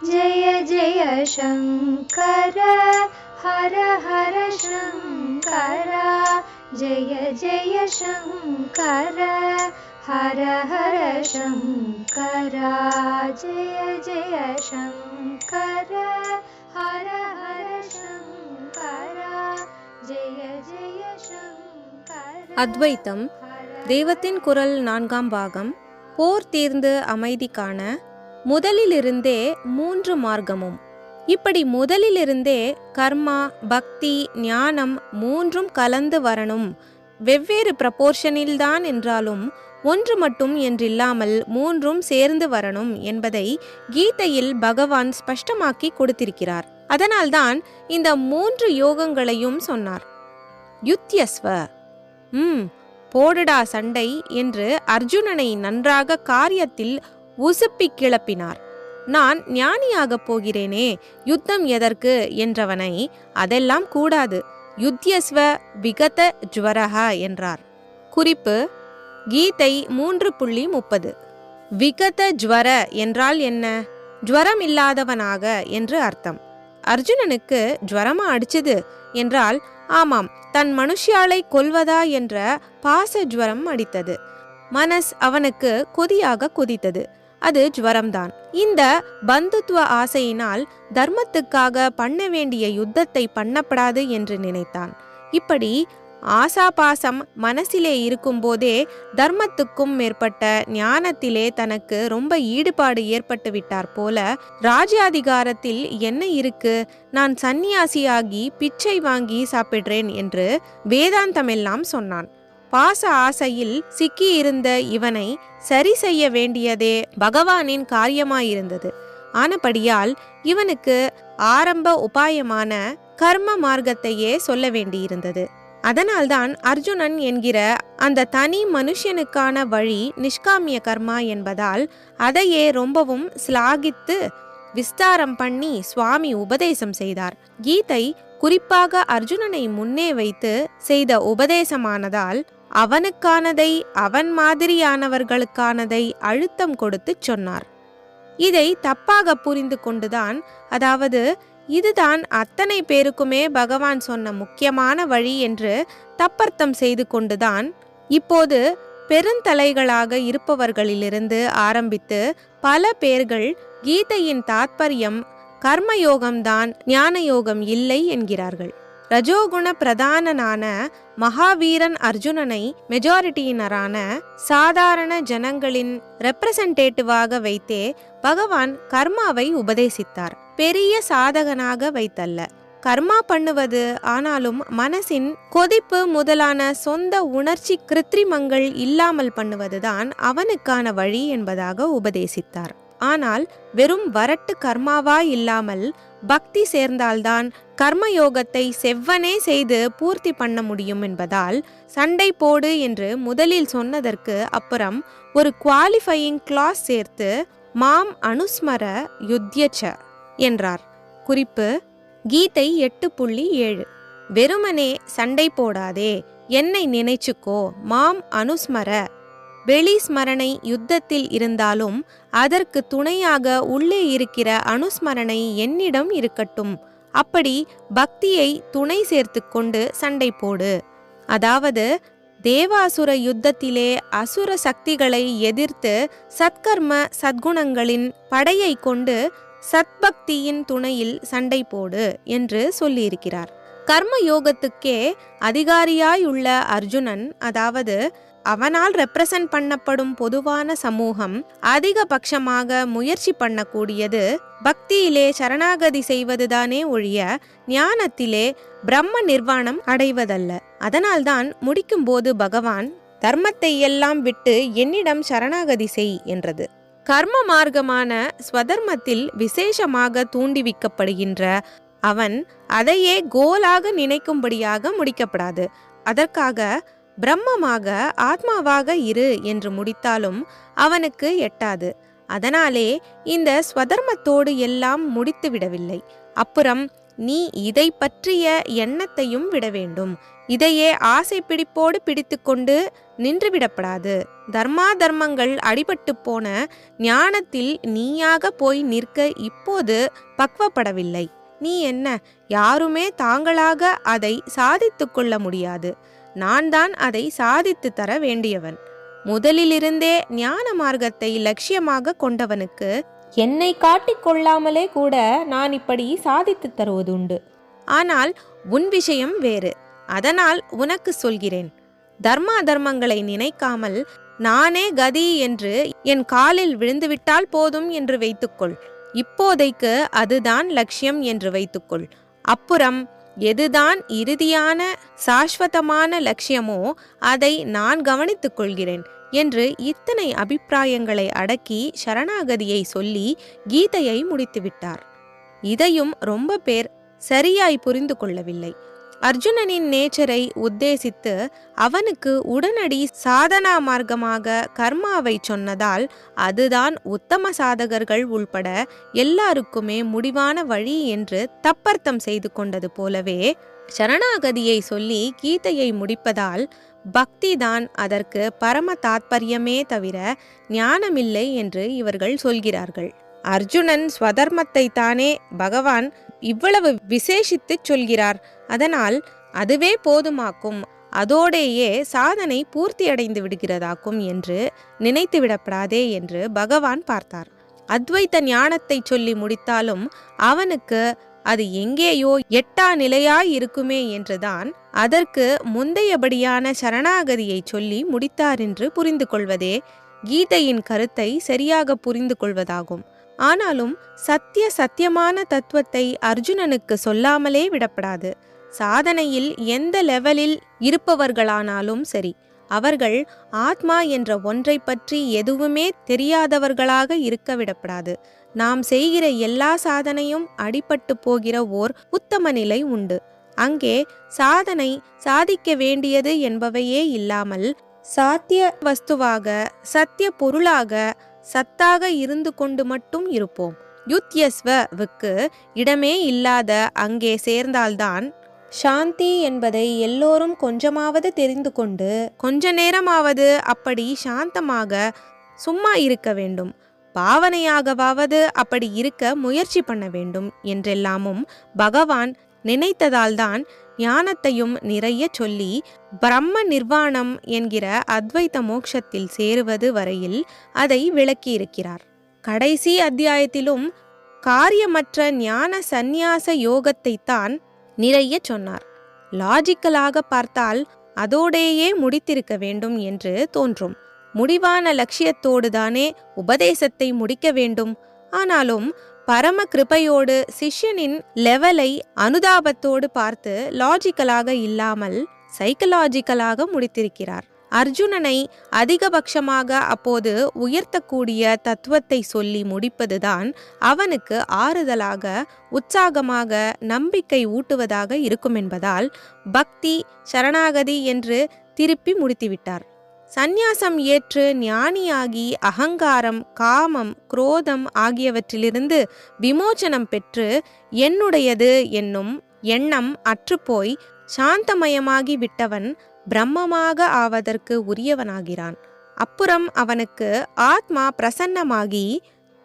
जय जय शङ्कर हर हर शङ्कर जय जय शङ्कर हर हर शङ्कर जय जय शङ्कर हर हर शङ्कर जय जय शङ्कर. அத்வைத்தம் தெய்வத்தின் குரல் 4ஆம் பாகம். போர் தீர்ந்து அமைதி காண முதலிலிருந்தே 3 மார்க்கமும். இப்படி முதலிலிருந்தே கர்மா, பக்தி, ஞானம் 3ம் கலந்து வரணும். வெவ்வேறு ப்ரப்போர்ஷனில்தான் என்றாலும் ஒன்று மட்டும் என்றில்லாமல் 3ம் சேர்ந்து வரணும் என்பதை கீதையில் பகவான் ஸ்பஷ்டமாக்கி கொடுத்திருக்கிறார். அதனால்தான் இந்த 3 யோகங்களையும் சொன்னார். யுத்யஸ்வ, போடுடா சண்டை என்று அர்ஜுனனை நன்றாக காரியத்தில் உசுப்பி கிளப்பினார். நான் ஞானியாகப் போகிறேனே, யுத்தம் எதற்கு என்றவனை அதெல்லாம் கூடாது, யுத்யஸ்வ விகத ஜ்வரஹ என்றார். குறிப்பு: கீதை 3.30. விகத ஜ்வர என்றால் என்ன? ஜ்வரம் இல்லாதவனாக என்று அர்த்தம். அர்ஜுனனுக்கு ஜ்வரமா அடிச்சது என்றால் ஆமாம், தன் மனுஷியாளை கொல்வதா என்ற பாச ஜ்வரம் அடித்தது. மனஸ் அவனுக்கு கொதியாக கொதித்தது. அது ஜ்வரம்தான். இந்த பந்துத்துவ ஆசையினால் தர்மத்துக்காக பண்ண வேண்டிய யுத்தத்தை பண்ணப்படாது என்று நினைத்தான். இப்படி ஆசாபாசம் மனசிலே இருக்கும்போதே தர்மத்துக்கும் மேற்பட்ட ஞானத்திலே தனக்கு ரொம்ப ஈடுபாடு ஏற்பட்டு விட்டார் போல, ராஜ்யாதிகாரத்தில் என்ன இருக்கு, நான் சந்நியாசியாகி பிச்சை வாங்கி சாப்பிடுறேன் என்று வேதாந்தமெல்லாம் சொன்னான். பாச ஆசையில் சிக்கியிருந்த இவனை சரி செய்ய வேண்டியதே பகவானின் காரியமாயிருந்தது. ஆனபடியால் இவனுக்கு ஆரம்ப உபாயமான கர்ம மார்க்கத்தையே சொல்ல வேண்டியிருந்தது. அதனால்தான் அர்ஜுனன் என்கிற அந்த தனி மனுஷனுக்கான வழி நிஷ்காமிய கர்மா என்பதால் அதையே ரொம்பவும் ஸ்லாகித்து விஸ்தாரம் பண்ணி சுவாமி உபதேசம் செய்தார். கீதை குறிப்பாக அர்ஜுனனை முன்னே வைத்து செய்த உபதேசமானதால் அவனுக்கானதை, அவன் மாதிரியானவர்களுக்கானதை அழுத்தம் கொடுத்து சொன்னார். இதை தப்பாக புரிந்து கொண்டுதான், அதாவது இதுதான் அத்தனை பேருக்குமே பகவான் சொன்ன முக்கியமான வழி என்று தப்பர்த்தம் செய்து கொண்டுதான் இப்போது பெருந்தலைகளாக இருப்பவர்களிலிருந்து ஆரம்பித்து பல பேர்கள் கீதையின் தாத்பரியம் கர்மயோகம்தான், ஞானயோகம் இல்லை என்கிறார்கள். ரஜோகுண பிரதானனான மகாவீரன் அர்ஜுனனை மெஜாரிட்டியினரான சாதாரண ஜனங்களின் ரெப்ரசன்டேட்டிவாக வைத்தே பகவான் கர்மாவை உபதேசித்தார். பெரிய சாதகனாக வைத்தல்ல. கர்மா பண்ணுவது, ஆனாலும் மனசின் கொதிப்பு முதலான சொந்த உணர்ச்சி கிருத்திரிமங்கள் இல்லாமல் பண்ணுவதுதான் அவனுக்கான வழி என்பதாக உபதேசித்தார். ஆனால் வெறும் வரட்டு கர்மாவா இல்லாமல் பக்தி சேர்ந்தால்தான் கர்மயோகத்தை செவ்வனே செய்து பூர்த்தி பண்ண முடியும் என்பதால் சண்டை போடு என்று முதலில் சொன்னதற்கு அப்புறம் ஒரு குவாலிஃபையிங் கிளாஸ் சேர்த்து மாம் அனுஸ்மர யுத்யச்ச என்றார். குறிப்பு: கீதை 8.7. வெறுமனே சண்டை போடாதே, என்னை நினைச்சுக்கோ, மாம் அனுஸ்மர. வெளி ஸ்மரணை யுத்தத்தில் இருந்தாலும் அதற்கு துணையாக உள்ளே இருக்கிற அனுஸ்மரணை என்னிடம் இருக்கட்டும். அப்படி பக்தியை துணை சேர்த்து கொண்டு சண்டை போடு. அதாவது தேவாசுர யுத்தத்திலே அசுர சக்திகளை எதிர்த்து சத்கர்ம சத்குணங்களின் படையை கொண்டு சத்பக்தியின் துணையில் சண்டை போடு என்று சொல்லியிருக்கிறார். கர்ம யோகத்துக்கே அதிகாரியாயுள்ள அர்ஜுனன், அதாவது அவனால் ரெப்ரசன்ட் பண்ணப்படும் பொதுவான சமூகம் அதிகபட்சமாக முயற்சி பண்ணக்கூடியது பக்தியிலே சரணாகதி செய்வதுதானே ஒழிய ஞானத்திலே பிரம்ம நிர்வாணம் அடைவதல்ல. அதனால்தான் முடிக்கும்போது பகவான் தர்மத்தை எல்லாம் விட்டு என்னிடம் சரணாகதி செய் என்றது. கர்ம மார்க்கமான ஸ்வதர்மத்தில் விசேஷமாக தூண்டிவிக்கப்படுகின்ற அவன் அதையே கோலாக நினைக்கும்படியாக முடிக்கப்படாது. அதற்காக பிரம்மமாக ஆத்மாவாக இரு என்று முடித்தாலும் அவனுக்கு எட்டாது. அதனாலே இந்த ஸ்வதர்மத்தோடு எல்லாம் முடித்து விடவில்லை. அப்புறம் நீ இதை பற்றிய எண்ணத்தையும் விட வேண்டும். இதையே ஆசை பிடிப்போடு பிடித்து கொண்டு நின்றுவிடப்படாது. தர்மாதர்மங்கள் அடிபட்டு போன ஞானத்தில் நீயாக போய் நிற்க இப்போது பக்வப்படவில்லை. நீ என்ன, யாருமே தாங்களாக அதை சாதித்து கொள்ள முடியாது. நான் தான் அதை சாதித்து தர வேண்டியவன். முதலிலிருந்தே ஞான மார்க்கத்தை லட்சியமாக கொண்டவனுக்கு என்னை காட்டிக் கொள்ளாமலே கூட நான் இப்படி சாதித்து தருவதுண்டு. ஆனால் உன் விஷயம் வேறு. அதனால் உனக்கு சொல்கிறேன். தர்மா தர்மங்களை நினைக்காமல் நானே கதி என்று என் காலில் விழுந்துவிட்டால் போதும் என்று வைத்துக்கொள். இப்போதைக்கு அதுதான் லட்சியம் என்று வைத்துக்கொள். அப்புறம் எதுதான் இறுதியான சாஸ்வதமான லட்சியமோ அதை நான் கவனித்துக் கொள்கிறேன் என்று இத்தனை அபிப்பிராயங்களை அடக்கி சரணாகதியை சொல்லி கீதையை முடித்துவிட்டார். இதையும் ரொம்ப பேர் சரியாய் புரிந்து கொள்ளவில்லை. அர்ஜுனனின் நேச்சரை உத்தேசித்து அவனுக்கு உடனடி சாதனா மார்க்கமாக கர்மாவை சொன்னதால் அதுதான் உத்தம சாதகர்கள் உள்பட எல்லாருக்குமே முடிவான வழி என்று தப்பர்த்தம் செய்து கொண்டது போலவே சரணாகதியை சொல்லி கீதையை முடிப்பதால் பக்தி தான் அதற்கு பரம தாத்பரியமே தவிர ஞானமில்லை என்று இவர்கள் சொல்கிறார்கள். அர்ஜுனன் ஸ்வதர்மத்தை தானே பகவான் இவ்வளவு விசேஷித்து சொல்கிறார். அதனால் அதுவே போதுமாக்கும், அதோடேயே சாதனை பூர்த்தியடைந்து விடுகிறதாக்கும் என்று நினைத்து விடப்படாதே என்று பகவான் பார்த்தார். அத்வைத்த ஞானத்தை சொல்லி முடித்தாலும் அவனுக்கு அது எங்கேயோ எட்டா நிலையாய் இருக்குமே என்றுதான் அதற்கு முந்தையபடியான சரணாகதியை சொல்லி முடித்தார் என்று புரிந்து கொள்வதே கீதையின் கருத்தை சரியாக புரிந்து கொள்வதாகும். ஆனாலும் சத்தியமான தத்துவத்தை அர்ஜுனனுக்கு சொல்லாமலே விடப்படாது. சாதனையில் எந்த லெவலில் இருப்பவர்களானாலும் சரி, அவர்கள் ஆத்மா என்ற ஒன்றை பற்றி எதுவுமே தெரியாதவர்களாக இருக்க விடப்படாது. நாம் செய்கிற எல்லா சாதனையும் அடிபட்டு போகிற ஓர் உத்தம நிலை உண்டு. அங்கே சாதனை சாதிக்க வேண்டியது என்பவையே இல்லாமல் சாத்திய வஸ்துவாக, சத்திய பொருளாக, சத்தாக இருந்து கொண்டு மட்டும் இருப்போம். யுத்யஸ்வவுக்கு இடமே இல்லாத அங்கே சேர்ந்தால்தான் சாந்தி என்பதை எல்லோரும் கொஞ்சமாவது தெரிந்து கொண்டு கொஞ்ச நேரமாவது அப்படி சாந்தமாக சும்மா இருக்க வேண்டும். பாவனையாகவாவது அப்படி இருக்க முயற்சி பண்ண வேண்டும் என்றெல்லாமும் பகவான் நினைத்ததால்தான் ஞானத்தையும் நிறைய சொல்லி பிரம்ம நிர்வாணம் என்கிற அத்வைத மோட்சத்தில் சேருவது வரையில் அதை விளக்கியிருக்கிறார். கடைசி அத்தியாயத்திலும் காரியமற்ற ஞான சந்நியாச யோகத்தை தான் நிறைய சொன்னார். லாஜிக்கலாக பார்த்தால் அதோடேயே முடித்திருக்க வேண்டும் என்று தோன்றும். முடிவான லட்சியத்தோடு தானே உபதேசத்தை முடிக்க வேண்டும். ஆனாலும் பரம கிருபையோடு சிஷ்யனின் லெவலை அனுதாபத்தோடு பார்த்து லாஜிக்கலாக இல்லாமல் சைக்கலாஜிக்கலாக முடித்திருக்கிறார். அர்ஜுனனை அதிகபட்சமாக அப்போது உயர்த்தக்கூடிய தத்துவத்தை சொல்லி முடிப்பதுதான் அவனுக்கு ஆறுதலாக, உற்சாகமாக, நம்பிக்கை ஊட்டுவதாக இருக்கும் என்பதால் பக்தி சரணாகதி என்று திருப்பி முடித்துவிட்டார். சந்நியாசம் ஏற்று ஞானியாகி அகங்காரம், காமம், குரோதம் ஆகியவற்றிலிருந்து விமோச்சனம் பெற்று என்னுடையது என்னும் எண்ணம் அற்றுப்போய் சாந்தமயமாகி விட்டவன் பிரம்மமாக ஆவதற்கு உரியவனாகிறான். அப்புறம் அவனுக்கு ஆத்மா பிரசன்னமாகி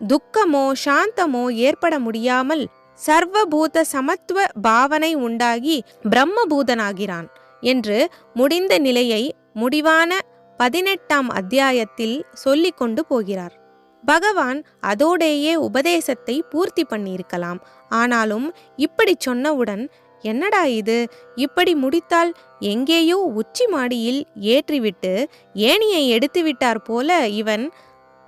துக்கமோ சாந்தமோ ஏற்பட முடியாமல் சர்வபூத சமத்துவ பாவனை உண்டாகி பிரம்மபூதனாகிறான் என்று முடிந்த நிலையை முடிவான 18ஆம் அத்தியாயத்தில் சொல்லிக் கொண்டு போகிறார். பகவான் அதோடேயே உபதேசத்தை பூர்த்தி பண்ணியிருக்கலாம். ஆனாலும் இப்படி சொன்னவுடன் என்னடா இது, இப்படி முடித்தால் எங்கேயோ உச்சி மாடியில் ஏற்றிவிட்டு ஏணியை எடுத்துவிட்டார் போல இவன்,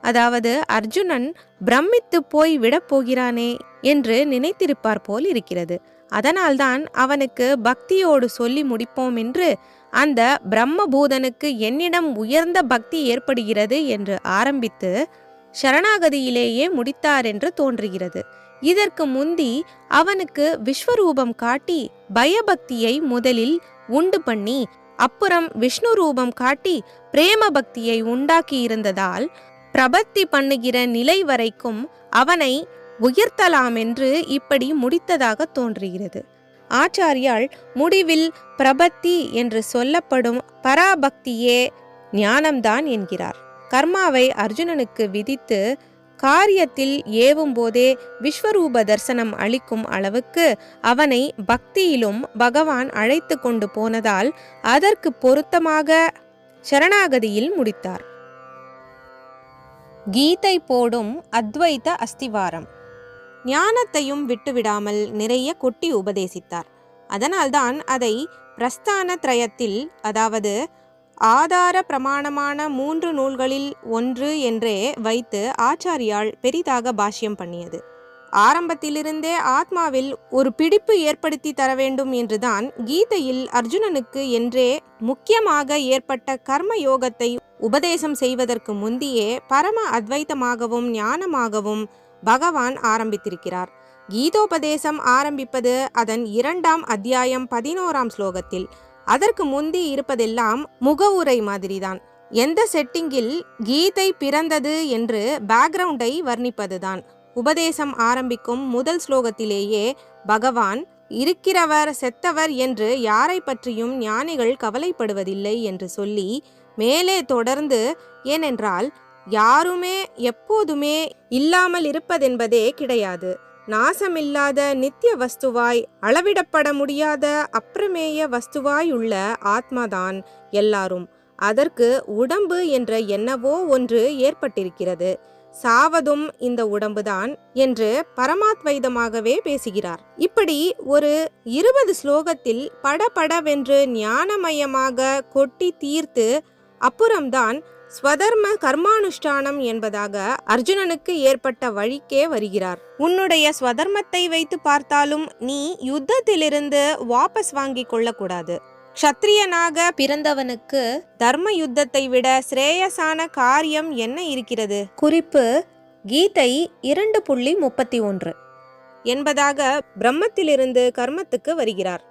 அதாவது அர்ஜுனன் பிரமித்து போய் விடப்போகிறானே என்று நினைத்திருப்பார் போல் இருக்கிறது. அதனால்தான் அவனுக்கு பக்தியோடு சொல்லி முடிப்போம் என்று அந்த பிரம்மபூதனுக்கு என்னிடம் உயர்ந்த பக்தி ஏற்படுகிறது என்று ஆரம்பித்து சரணாகதியிலேயே முடித்தார் என்று தோன்றுகிறது. இதற்கு முந்தி அவனுக்கு விஸ்வரூபம் காட்டி பயபக்தியை முதலில் உண்டு பண்ணி அப்புறம் விஷ்ணு ரூபம் காட்டி பிரேம பக்தியை உண்டாக்கி இருந்ததால் பிரபத்தி பண்ணுகிற நிலை வரைக்கும் அவனை உயர்த்தலாமென்று இப்படி முடித்ததாக தோன்றுகிறது. ஆச்சாரியால் முடிவில் பிரபத்தி என்று சொல்லப்படும் பராபக்தியே ஞானம்தான் என்கிறார். கர்மாவை அர்ஜுனனுக்கு விதித்து காரியத்தில் ஏவும் போதே விஸ்வரூப தரிசனம் அளிக்கும் அளவுக்கு அவனை பக்தியிலும் பகவான் அழைத்து கொண்டு போனதால் அதற்கு பொருத்தமாக சரணாகதியில் முடித்தார். கீதை போடும் அத்வைத அஸ்திவாரம். ஞானத்தையும் விட்டுவிடாமல் நிறைய கொட்டி உபதேசித்தார். அதனால்தான் அதை பிரஸ்தான திரயத்தில், அதாவது ஆதார பிரமாணமான 3 நூல்களில் ஒன்று என்றே வைத்து ஆச்சாரியால் பெரிதாக பாஷ்யம் பண்ணியது. ஆரம்பத்திலிருந்தே ஆத்மாவில் ஒரு பிடிப்பு ஏற்படுத்தி தர வேண்டும் என்றுதான் கீதையில் அர்ஜுனனுக்கு என்றே முக்கியமாக ஏற்பட்ட கர்ம யோகத்தை உபதேசம் செய்வதற்கு முந்தியே பரம அத்வைத்தமாகவும் ஞானமாகவும் பகவான் ஆரம்பித்திருக்கிறார். கீதோபதேசம் ஆரம்பிப்பது அதன் 2ஆம் அத்தியாயம் 11ஆம் ஸ்லோகத்தில். அதற்கு முந்தி இருப்பதெல்லாம் முகவுரை மாதிரிதான். எந்த செட்டிங்கில் கீதை பிறந்தது என்று பேக்ரவுண்டை வர்ணிப்பதுதான். உபதேசம் ஆரம்பிக்கும் முதல் ஸ்லோகத்திலேயே பகவான் இருக்கிறவர் செத்தவர் என்று யாரை பற்றியும் ஞானிகள் கவலைப்படுவதில்லை என்று சொல்லி மேலே தொடர்ந்து, ஏனென்றால் யாருமே எப்போதுமே இல்லாமல் இருப்பதென்பதே கிடையாது, நாசமில்லாத நித்திய வஸ்துவாய் அளவிடப்பட முடியாத அப்பிரமேய வஸ்துவாய் உள்ள ஆத்மாதான் எல்லாரும். அதற்கு உடம்பு என்ற என்னவோ ஒன்று ஏற்பட்டிருக்கிறது, சாவதும் இந்த உடம்புதான் என்று பரமாத்வைதமாகவே பேசுகிறார். இப்படி ஒரு 20 ஸ்லோகத்தில் படபடவென்று ஞானமயமாக கொட்டி தீர்த்து அப்புறம்தான் ஸ்வதர்ம கர்மானுஷ்டானம் என்பதாக அர்ஜுனனுக்கு ஏற்பட்ட வழிக்கே வருகிறார். உன்னுடைய ஸ்வதர்மத்தை வைத்து பார்த்தாலும் நீ யுத்தத்திலிருந்து வாபஸ் வாங்கி கொள்ளக்கூடாது. க்ஷத்ரியனாக பிறந்தவனுக்கு தர்ம யுத்தத்தை விட சிரேயசான காரியம் என்ன இருக்கிறது? குறிப்பு கீதை 2.31 என்பதாக பிரம்மத்திலிருந்து கர்மத்துக்கு வருகிறார்.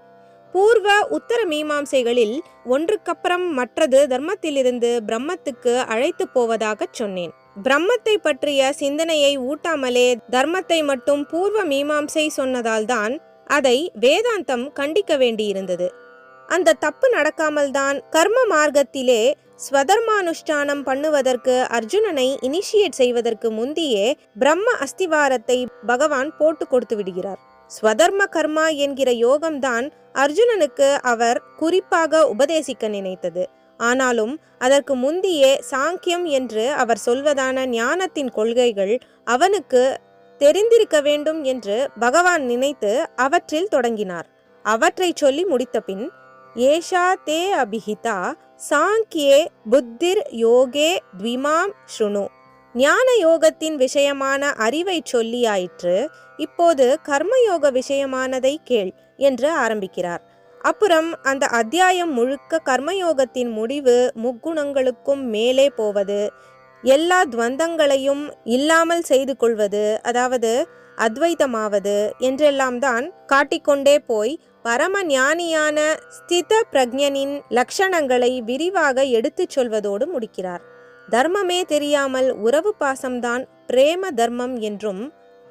பூர்வ உத்தர மீமாம்சைகளில் ஒன்றுக்கப்புறம் மற்றது தர்மத்திலிருந்து பிரம்மத்துக்கு அழைத்து போவதாக சொன்னேன். பிரம்மத்தை பற்றிய சிந்தனையை ஊட்டாமலே தர்மத்தை மட்டும் பூர்வ மீமாம்சை சொன்னதால்தான் அதை வேதாந்தம் கண்டிக்க வேண்டியிருந்தது. அந்த தப்பு நடக்காமல் தான் கர்ம மார்க்கத்திலே ஸ்வதர்மானுஷ்டானம் பண்ணுவதற்கு அர்ஜுனனை இனிஷியேட் செய்வதற்கு முந்தியே பிரம்ம அஸ்திவாரத்தை பகவான் போட்டு கொடுத்து விடுகிறார். ஸ்வதர்ம கர்மா என்கிற யோகம்தான் அர்ஜுனனுக்கு அவர் குறிப்பாக உபதேசிக்க நினைத்தது. ஆனாலும் அதற்கு முந்தியே சாங்கியம் என்று அவர் சொல்வதான ஞானத்தின் கொள்கைகள் அவனுக்கு தெரிந்திருக்க வேண்டும் என்று பகவான் நினைத்து அவற்றில் தொடங்கினார். அவற்றை சொல்லி முடித்த பின் ஏஷா தே அபிஹிதா சாங்கியே புத்திர் யோகே த்விமாம் ஸ்ருணு, ஞான யோகத்தின் விஷயமான அறிவை சொல்லியாயிற்று, இப்போது கர்மயோக விஷயமானதை கேள் என்று ஆரம்பிக்கிறார். அப்புறம் அந்த அத்தியாயம் முழுக்க கர்மயோகத்தின் முடிவு முக்குணங்களுக்கும் மேலே போவது, எல்லா துவந்தங்களையும் இல்லாமல் செய்து கொள்வது, அதாவது அத்வைதமாவது என்றெல்லாம் தான் காட்டிக்கொண்டே போய் பரம ஞானியான ஸ்தித பிரக்ஞனின் லட்சணங்களை விரிவாக எடுத்துச் சொல்வதோடு முடிக்கிறார். தர்மமே தெரியாமல் உறவு பாசம்தான் பிரேம தர்மம் என்றும்,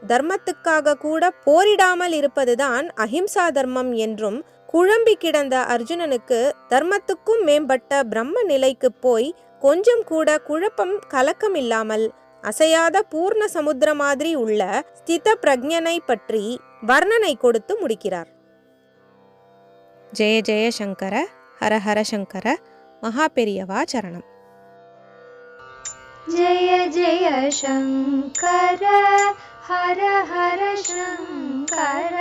தர்மத்துக்காக கூட போரிடாமல் இருப்பதுதான் அஹிம்சா தர்மம் என்றும் குழம்பி கிடந்த அர்ஜுனனுக்கு தர்மத்துக்கும் மேம்பட்ட பிரம்ம நிலைக்கு போய் கொஞ்சம் கூட குழப்பம் கலக்கம் இல்லாமல் அசையாத பூர்ண சமுத்திர மாதிரி உள்ள ஸ்தித பிரக்ஞனை பற்றி வர்ணனை கொடுத்து முடிக்கிறார். ஜெய ஜெய சங்கர, ஹர ஹர சங்கர, மகாபெரியவா சரணம். जय जय शङ्कर हर हर शङ्कर,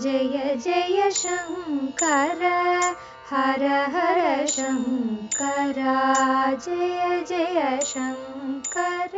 जय जय शङ्कर हर हर शङ्कर, जय जय शङ्कर।